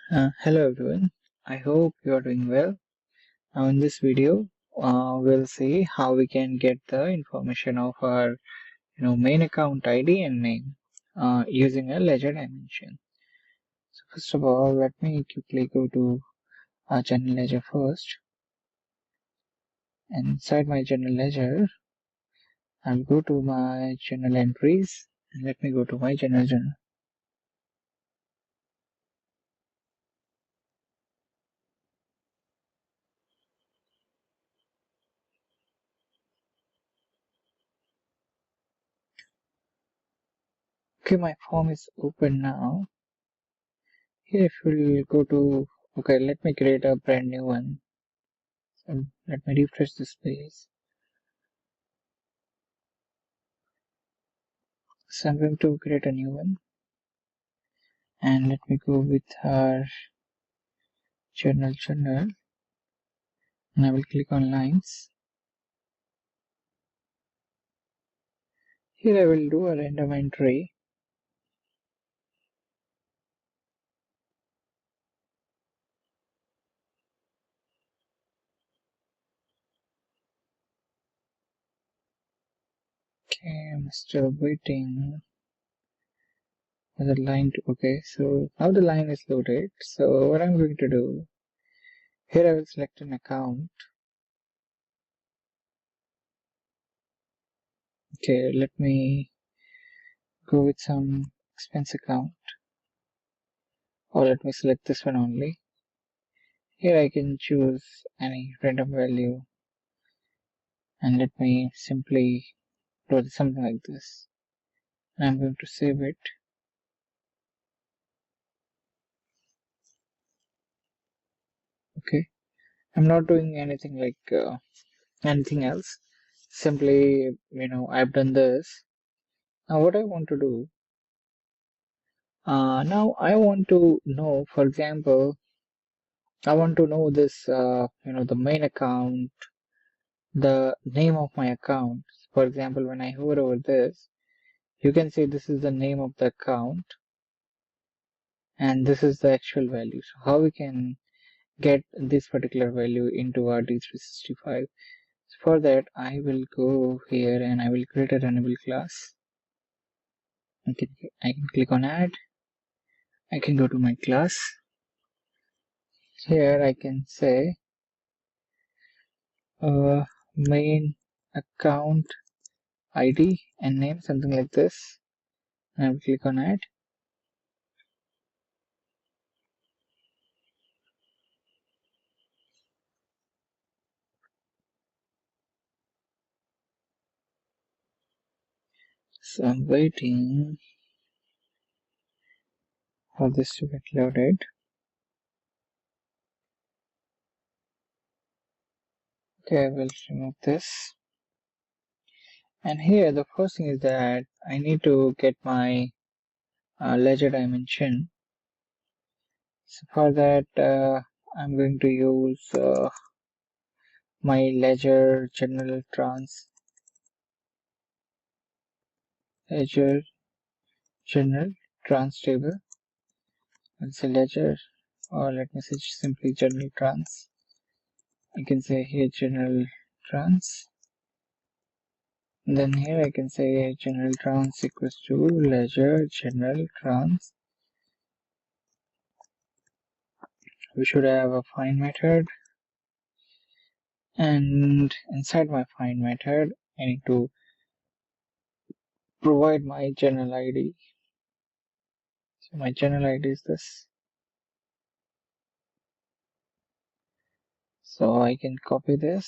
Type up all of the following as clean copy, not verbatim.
Hello everyone, I hope you are doing well. Now in this video, we'll see how we can get the information of our main account ID and name using a ledger dimension. So first of all, let me quickly go to our general ledger first. And inside my general ledger, I'll go to my journal entries and let me go to my journal. Okay, my form is open now. Here if we'll go to, okay, let me create a brand new one. So let me refresh this page. So I'm going to create a new one and let me go with our journal and I will click on lines. Here I will do a random entry. Okay, I'm still waiting for the line to, okay, so now the line is loaded. So what I'm going to do, here I will select an account. Okay, let me go with some expense account, or let me select this one only. Here I can choose any random value and let me simply do something like this. And I'm going to save it. Okay, I'm not doing anything like anything else. Simply, I've done this. Now what I want to do, now I want to know, for example, I want to know this, the main account, the name of my account. For example, when I hover over this, you can see this is the name of the account and this is the actual value. So how we can get this particular value into our D365? So for that, I will go here and I will create a runnable class. I can click on add. I can go to my class. Here I can say main account ID and name, something like this. And I will click on add. So I'm waiting for this to get loaded. Okay, I will remove this. And here the first thing is that I need to get my ledger dimension. So for that, I'm going to use my ledger general trans ledger general trans table. I'll say ledger, or let me say simply general trans. I can say here general trans. And then here I can say general trans equals to ledger general trans. We should have a find method, and inside my find method I need to provide my general ID. So my general ID is this. So I can copy this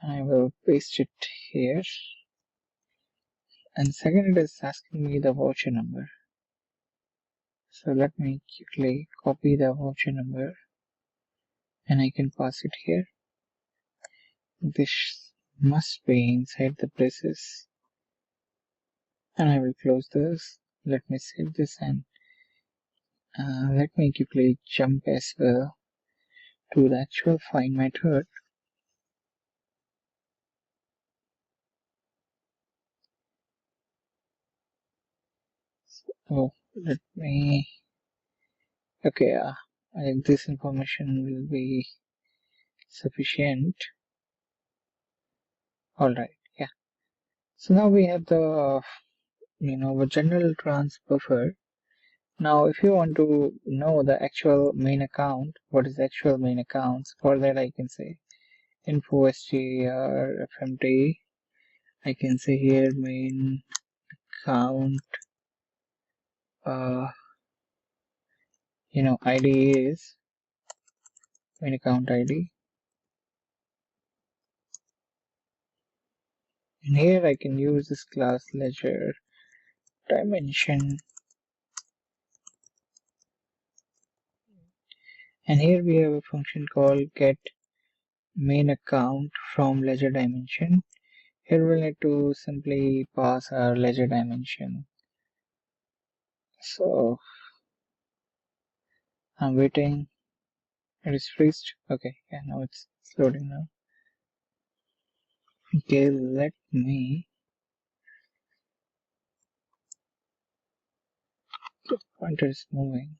and I will paste it here. And second, it is asking me the voucher number. So let me quickly copy the voucher number and I can pass it here. This must be inside the braces. And I will close this. Let me save this and let me quickly jump as well to the actual find method. So let me Okay, I think this information will be sufficient. All right, yeah. So now we have the the general trans buffer. Now, if you want to know the actual main account, what is the actual main accounts? For that, I can say info str fmt. I can say here main account. ID is main account ID, and here I can use this class ledger dimension, and here we have a function called get main account from ledger dimension. Here we'll need to simply pass our ledger dimension. So I'm waiting. It is freezed. Okay, yeah, now it's loading now. Okay, let me. The pointer is moving.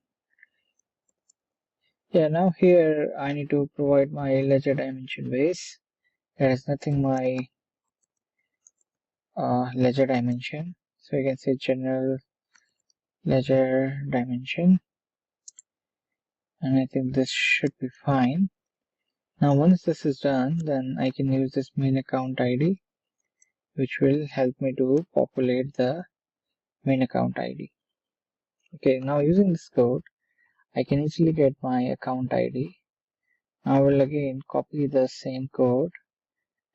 Yeah, now here I need to provide my ledger dimension base. There is nothing my ledger dimension. So you can say general ledger dimension, and I think this should be fine. Now once this is done, then I can use this main account ID, which will help me to populate the main account ID. Okay, now using this code, I can easily get my account ID. I will again copy the same code,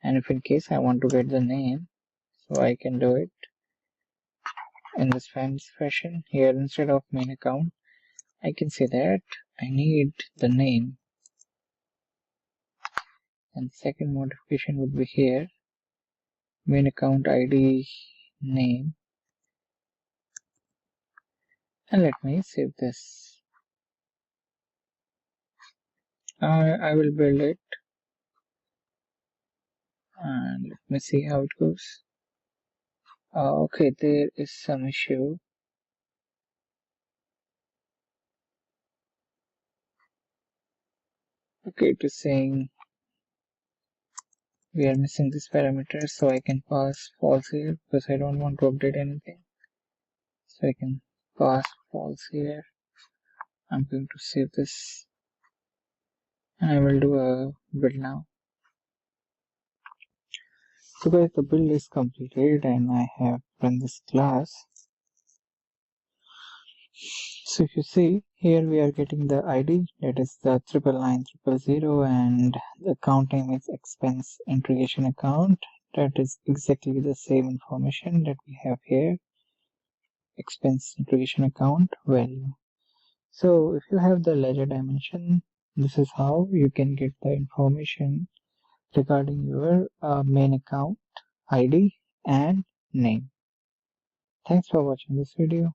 and if in case I want to get the name, so I can do it in this fancy fashion. Here instead of main account, I can say that I need the name, and second modification would be here main account ID name, and let me save this. I will build it, and let me see how it goes. Okay, there is some issue. Okay, it is saying we are missing this parameter, so I can pass false here because I don't want to update anything. So I can pass false here. I'm going to save this, and I will do a build now. So guys, the build is completed, and I have run this class. So if you see here, we are getting the ID, that is the 99900, and the account name is expense integration account. That is exactly the same information that we have here, expense integration account value. So if you have the ledger dimension, this is how you can get the information regarding your main account ID and name. Thanks for watching this video.